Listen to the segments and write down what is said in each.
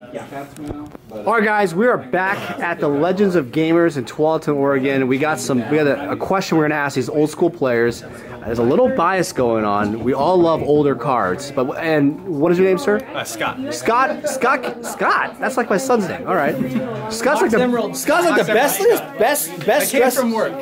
Alright guys, we are back at the Legends of Gamers in Tualatin, Oregon. We got a question we're gonna ask these old school players. There's a little bias going on. We all love older cards, and what is your name, sir? Scott. Scott. That's like my son's name. All right. Scott's like the best dressed from work.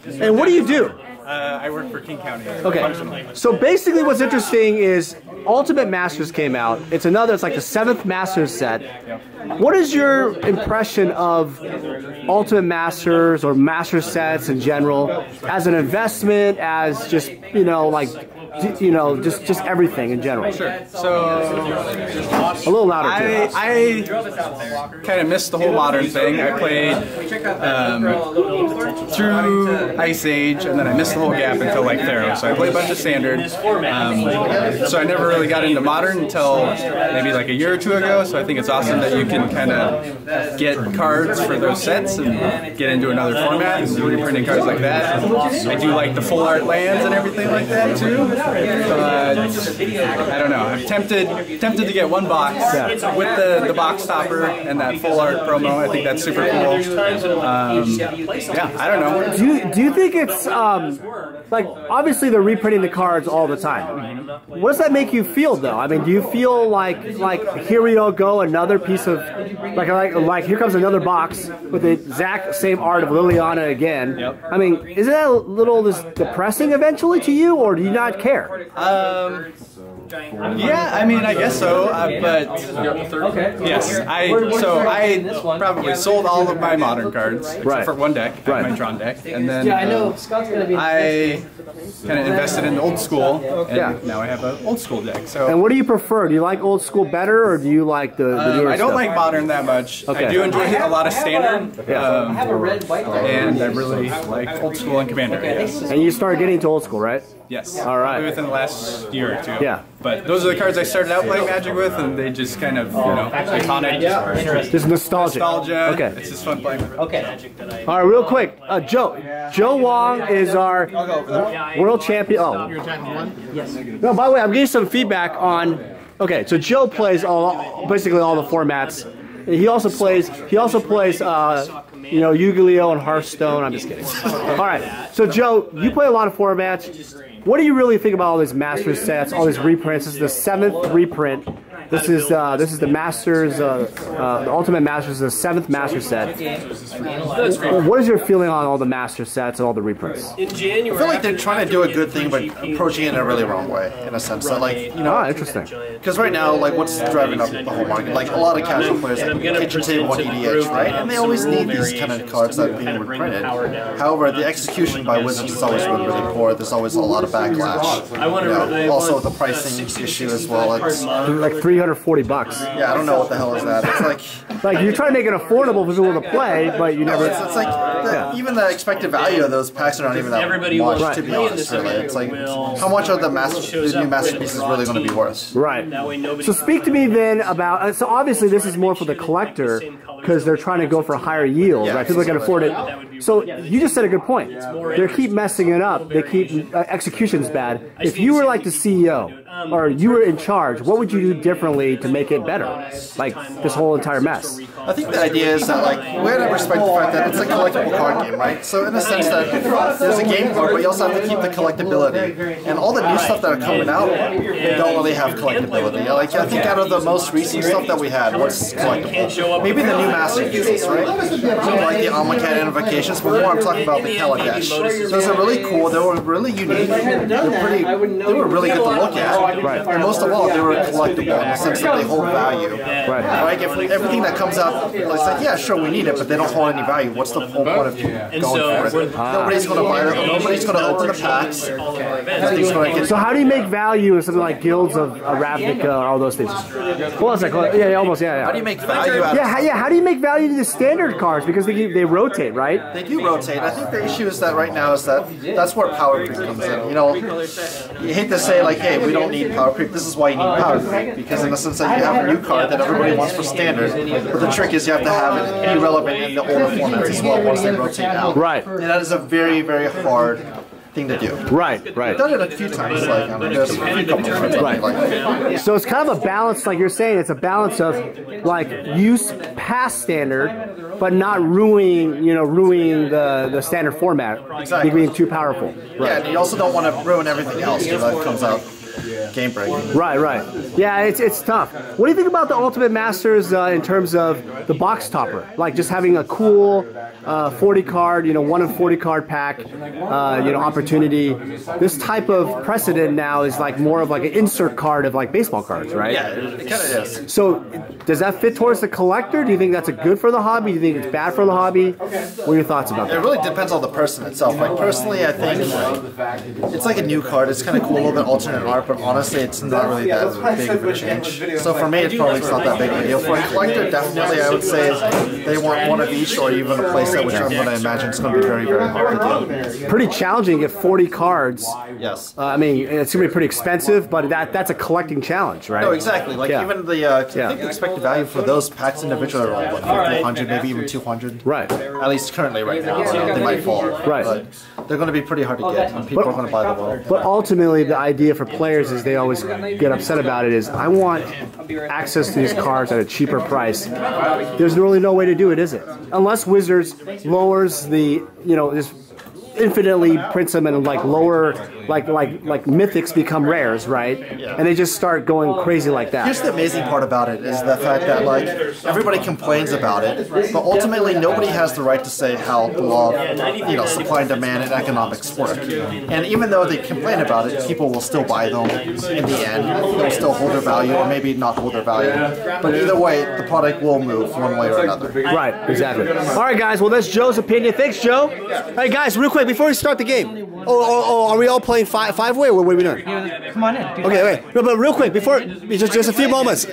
And what do you do? I work for King County. Okay. So basically, what's interesting is Ultimate Masters came out. It's like the 7th Masters set. What is your impression of Ultimate Masters or Master sets in general as an investment, as just just everything in general? Sure. So a little louder. I kind of missed the whole modern thing. I played through Ice Age, and then I missed the whole gap until like Theros. So I played a bunch of Standard. So I never really got into modern until maybe like a year or two ago. So I think it's awesome that you can kind of get cards for those sets and get into another format and reprinting cards like that. I do like the full art lands and everything like that too. But I don't know. I'm tempted to get one box with the box topper and that full art promo. I think that's super cool. Yeah, I don't know. Do you think it's like, obviously they're reprinting the cards all the time. What does that make you feel though? I mean, do you feel like here we go, another piece of like here comes another box with the exact same art of Liliana again? Yep. I mean, is that a little depressing eventually to you, or do you not care? Yeah, I mean, I guess so, but yes, I probably sold all of my modern cards except for one deck, my Tron deck, and then I kind of invested in old school, and now I have an old school deck. So. And what do you prefer? Do you like old school better, or do you like the newer I don't stuff? like modern that much. I do enjoy a lot of Standard, and I really like old school and Commander. Yes. And you started getting to old school, right? Yes. All right. Probably within the last year or two. Yeah. But those are the cards I started out playing Magic with, and they just kind of, iconic. Just nostalgia. Okay. It's just fun playing. Okay. All right, real quick. Joe Wong is our world champion. Oh. Yes. No, by the way, I'm getting some feedback on. Okay, so Joe plays basically all the formats. He also plays. Yu-Gi-Oh and Hearthstone. I'm just kidding. All right. So Joe, you play a lot of formats. What do you really think about all these master sets, all these reprints? This is the 7th reprint. This is the Masters, the Ultimate Masters, the 7th Master set. What is your feeling on all the Master sets and all the reprints? I feel like they're trying to do a good thing, but approaching it in a really wrong way, in a sense. So, interesting. Because right now, what's driving up the whole market? Like, a lot of casual players, kitchen table and EDH, right? And they always need these kind of cards that are being reprinted. However, the execution by Wizards is always really, really poor. There's always a lot of backlash. Also, the pricing issue as well. It's like $340. Yeah, I don't know what the hell is that. It's like you're trying to make it affordable for people to play, but you never. It's like even the expected value of those packs are not even that much, to be honest. Really, it's like how much are the new masterpieces really going to be worth? Right. So speak to me then about. So obviously this is more for the collector because they're trying to go for a higher yield, right? People can afford it. So you just said a good point. They keep messing it up. They keep execution's bad. If you were like the CEO or you were in charge, what would you do differently to make it better? Like this whole entire mess. I think the idea is that we have to respect the fact that it's a collectible card game, right? So in the sense that there's a game card, but you also have to keep the collectability. And all the new stuff that are coming out don't really have collectability. I think out of the most recent stuff that we had, what's collectible? Maybe the new masterpieces, right? Like the Amonkhet Invocations, but more I'm talking about the Kaladesh. Those are really cool. They were really unique. They were really good to look at. Right. And most of all, they were collectible in the sense that they hold value. Right. Everything that comes out, it's like, yeah, sure, we need it, but they don't hold any value. What's the whole point of going for it? Nobody's going to buy it. Nobody's going to open the packs. So how do you make value of something like Guilds of Ravnica, all those things? Hold on a second. Yeah, almost. Yeah. How do you make value out of it? How do you make value to the standard cards? Because they rotate, right? They do rotate. I think the issue is that right now is that's where power creep comes in. You hate to say hey, we don't need power creep. This is why you need power creep, because in the sense that you have a new card that everybody wants for standard, but the trick is you have to have it be relevant in the older formats as well once they rotate out. Right. And that is a very, very hard thing to do. Right. I've done it a few times, like there's a few couple of friends. Right. So it's kind of a balance, like you're saying, it's a balance of like use past standard, but not ruining the standard format. Exactly. Being too powerful. Right. Yeah, and you also don't want to ruin everything else because that comes out game breaking. Right. Yeah, it's tough. What do you think about the Ultimate Masters in terms of the box topper? Like just having a cool 40 card, 1 in 40 card pack, opportunity. This type of precedent now is like more of like an insert card of like baseball cards, right? Yeah, it kind of is. So does that fit towards the collector? Do you think that's a good for the hobby? Do you think it's bad for the hobby? What are your thoughts about that? It really depends on the person itself. Like personally, I think it's like a new card. It's kind of cool, a little bit alternate art, but honestly, it's not really that big of a change. So for me, it's probably not that big of a deal. For a collector, definitely, I would say they want one of each or even a playset, which I'm going to imagine is going to be very, very hard to do. Pretty challenging to get 40 cards. Yes. I mean, it's going to be pretty expensive, but that's a collecting challenge, right? No, exactly. Like even the, I think the expected value for those packs individually are like 100, maybe even 200. Right. At least currently right now. So they might fall. Right. But they're going to be pretty hard to get, and people are going to buy them well. But ultimately, the idea for players is they always get upset about it is, I want access to these cards at a cheaper price. There's really no way to do it, is it? Unless Wizards lowers the, just infinitely prints them and like lower, like mythics become rares, right? Yeah. And they just start going crazy like that. Here's the amazing part about it is the fact that like everybody complains about it, but ultimately nobody has the right to say how the law of supply and demand and economics work. And even though they complain about it, people will still buy them in the end. They'll still hold their value or maybe not hold their value. But either way, the product will move one way or another. Right, exactly. All right, guys. Well, that's Joe's opinion. Thanks, Joe. Hey, guys, real quick before we start the game. Oh, are we all playing five-way, or what are we doing? Come on in. Okay, wait. No, but real quick, before just a few moments.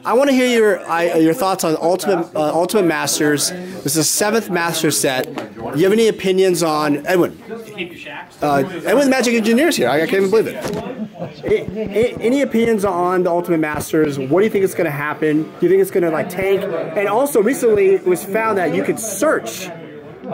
I want to hear your thoughts on Ultimate Masters. This is the 7th Master set. Do you have any opinions on Edwin? Edwin Magic Engineers here. I can't even believe it. Any opinions on the Ultimate Masters? What do you think is going to happen? Do you think it's going to like tank? And also, recently it was found that you could search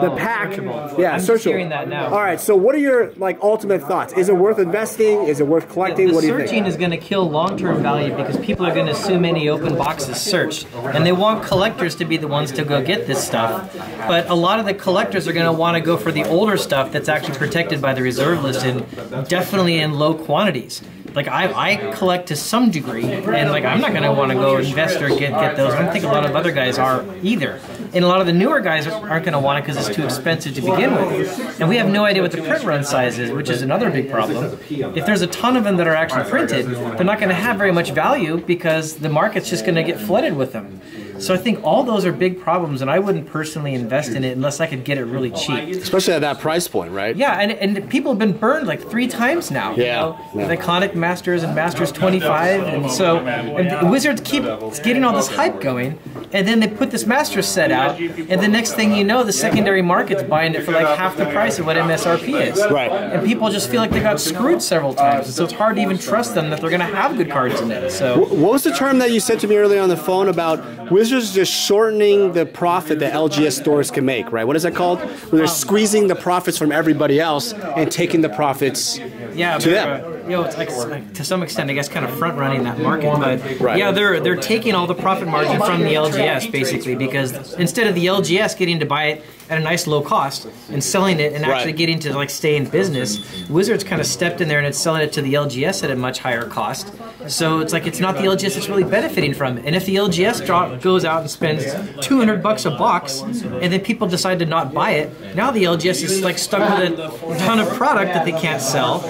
the pack. Yeah, I'm just hearing that now. All right, so what are your ultimate thoughts? Is it worth investing? Is it worth collecting? What do you think? Searching is going to kill long-term value because people are going to assume any open box is searched, and they want collectors to be the ones to go get this stuff. But a lot of the collectors are going to want to go for the older stuff that's actually protected by the reserve list and definitely in low quantities. Like I collect to some degree, and like I'm not going to want to go invest or get those. I don't think a lot of other guys are either. And a lot of the newer guys aren't going to want it because it's too expensive to begin with. And we have no idea what the print run size is, which is another big problem. If there's a ton of them that are actually printed, they're not going to have very much value because the market's just going to get flooded with them. So I think all those are big problems, and I wouldn't personally invest in it unless I could get it really cheap. Especially at that price point, right? Yeah, and people have been burned like 3 times now. Yeah. With Iconic Masters and Masters 25, and so and Wizards keep getting all this hype going, and then they put this Masters set out, and the next thing you know, the secondary market's buying it for like half the price of what MSRP is. Right. And people just feel like they got screwed several times, and so it's hard to even trust them that they're going to have good cards in it. So what was the term that you said to me earlier on the phone about Wizards just shortening the profit that LGS stores can make, right? What is that called? Where they're squeezing the profits from everybody else and taking the profits to them. It's like to some extent, I guess, kind of front running that market. But right. Yeah, they're taking all the profit margin from the LGS basically, because instead of the LGS getting to buy it at a nice low cost and selling it and actually getting to like stay in business, Wizards kind of stepped in there and it's selling it to the LGS at a much higher cost. So it's like it's not the LGS that's really benefiting from it. And if the LGS goes out and spends $200 a box, and then people decide to not buy it, now the LGS is like stuck with a ton of product that they can't sell,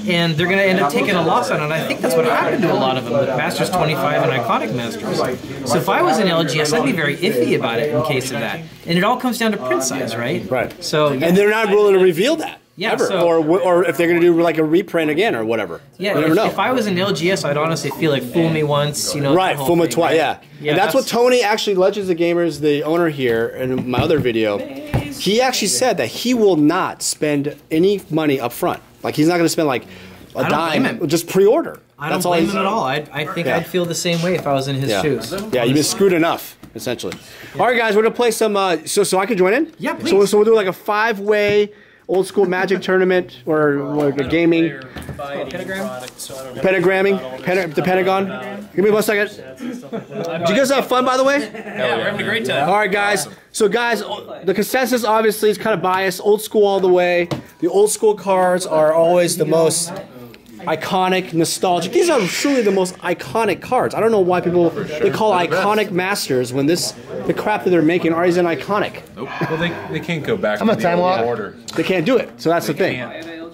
and they're going to end up taking a loss on it. And I think that's what happened to a lot of them with Masters 25 and Iconic Masters. So if I was an LGS, I'd be very iffy about it in case of that. And it all comes down to print size, right? Right. So and they're not willing to reveal that. Yeah, ever. So, or if they're going to do like a reprint again or whatever. Yeah, you never know. If I was an LGS, I'd honestly feel like fool me once, Right, fool me twice, right? yeah. And that's what Tony, actually, Legends of Gamers, the owner here, in my other video, he actually said that he will not spend any money up front. Like, he's not going to spend like a dime, just pre-order. I don't blame him at all. I think I'd feel the same way if I was in his shoes. Yeah, you've been screwed enough, essentially. All right, guys, we're going to play some, so I can join in? Yeah, please. So we'll do like a 5-way old school Magic tournament or like a gaming. Pentagramming? The Pentagon? Give me 1 second. Did you guys have fun, by the way? Yeah, we're having a great time. All right, guys. So, guys, the consensus obviously is kind of biased. Old school all the way. The old school cards are always the most iconic, nostalgic. These are truly the most iconic cards. I don't know why people they call iconic masters when the crap that they're making isn't iconic. Nope. Well, they can't go back I'm to a time the lock. old order. They can't do it. So that's the thing.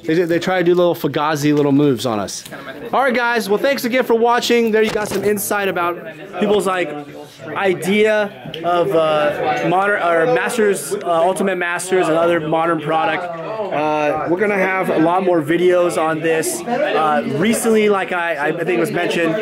They try to do little fugazi little moves on us. All right, guys. Well, thanks again for watching. There you got some insight about people's like idea of modern or masters, ultimate masters, and other modern product. We're gonna have a lot more videos on this. Recently, like I think it was mentioned,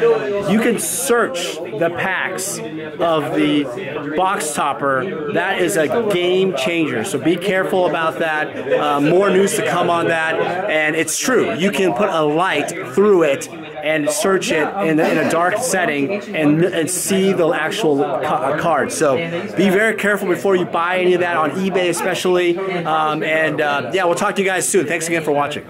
you can search the packs of the box topper. That is a game changer. So be careful about that. More news to come on that. And it's true. You can put a light through it and search it in a dark setting and see the actual card. So be very careful before you buy any of that on eBay, especially. Yeah, we'll talk to you guys soon. Thanks again for watching.